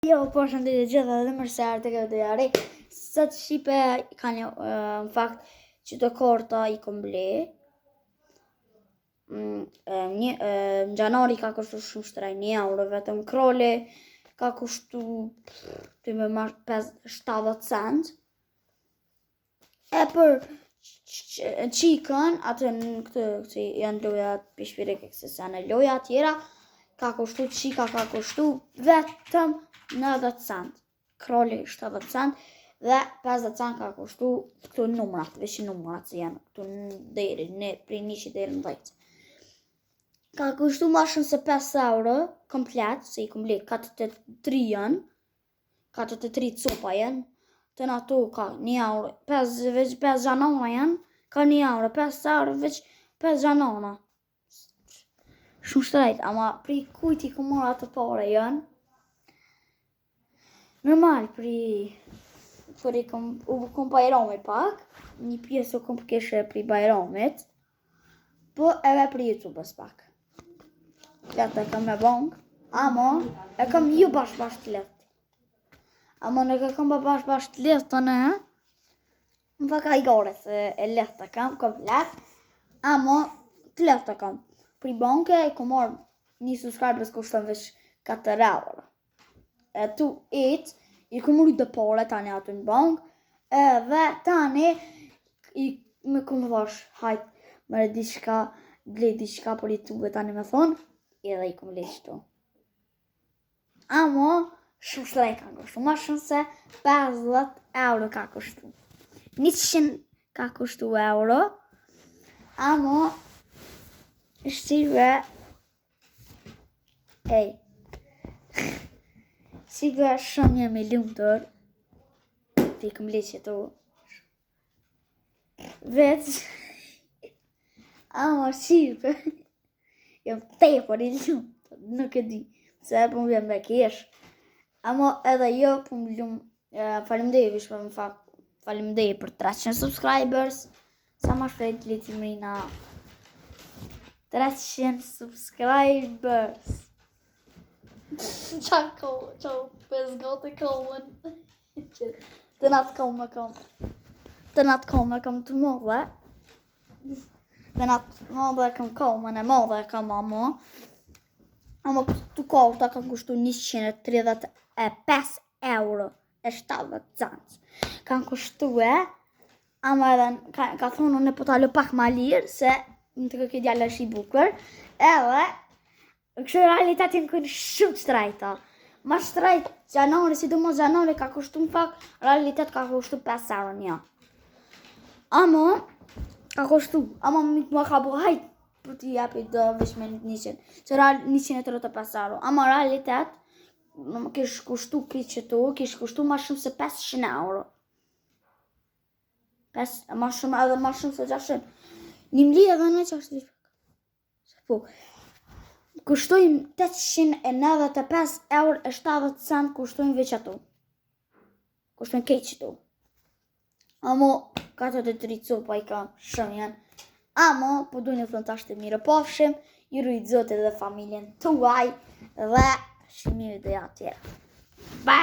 Jo, po shëndetit gjitha dhe mërse artë të këtë jari. Sot Shqipe kanë në fakt që të korta i kom ble. Në gjanari ka kushtu shumë shtraj, €1 vetëm kroli ka kushtu të me marrë 70 cent. E për qikën, atë në këtë janë lojat pishpirike këse se në loja tjera, ka kushtu qika ka kushtu vetëm 90 cent, kroli 70 cent dhe 50 cent ka kushtu këtu numrat, veç numrat që janë këtu në deri, prej 100 deri në 10. Ka kushtu ma shumë se €5 komplet, se i kom ble 43 janë, 43 copa janë, të në ato ka €1, veç 5 gjanona janë, ka €1, €5 veç 5 gjanona. Shumë shtrejt, ama pri kujt i kom marrë atë pare janë? Normal, për i kom bajrami pak, një pjesë u kom keshe pri bajramit, po edhe pri YouTube-ës pak. Letë e kam me bank, ama e kam ju bashkë të letë. Ama në e kam bashkë të letë të në, më pak a i gore se e letë e kam letë, ama të letë e kam. Pri banke e kom marrë një subscribers kushtën veç €4. E tu i kom rujt dhe pare tani aty në bank, edhe tani me kom thash, hajt, ble diçka për YouTube tani me thonë, edhe i kom le qëtu. Amo, shumë shtrej ka kushtu, ma shumë se €50 ka kushtu. 100 ka kushtu euro, amo, Shqipe, Shqipe shumë jemi lumëtur, të i kom le qëtu. Veç, amo Shqipe, jam tepër i lumëtur, nuk e di, se e po më vjen me kesh. Amo edhe jo po më lumë, faleminderit për më fakt, faleminderit për 300 subscribers, sa ma shpejt leti mrina 300 subscribers. Qa pëzgote kohën. Të natë kohën e kam të modhe. Të natë modhe e kam kohën e modhe e kam amo. Amo të kohëta kam kushtu €135.70. Kam kushtu ama edhe ka thonë unë po t'alo pak ma lirë, se në të këtë djallë është i bukur, edhe kështë realitetin kënë shumë shtrejta. Ma shtrejt gjanari, si do mos gjanari ka kushtu në fakt, realitet ka kushtu €5 një. Amo, ka kushtu, amo më ka bu hajt, për t'i japi do veç me 100, që 135 €. Amo realitet, kish kushtu këtë qëtu, kish kushtu ma shumë se €500. Ma shumë edhe ma shumë se 600. Një mli edhe në 600. Po, kushtojnë €895.70 kushtojnë veç ato. Kushtojnë keq qëtu. Amo, 43 copa i kam, shumë janë. Amo, po dujnë të thonë të mirë pofshim, ju rujtë zote dhe familjen tuaj, dhe shimimi dhe atjera. Bye!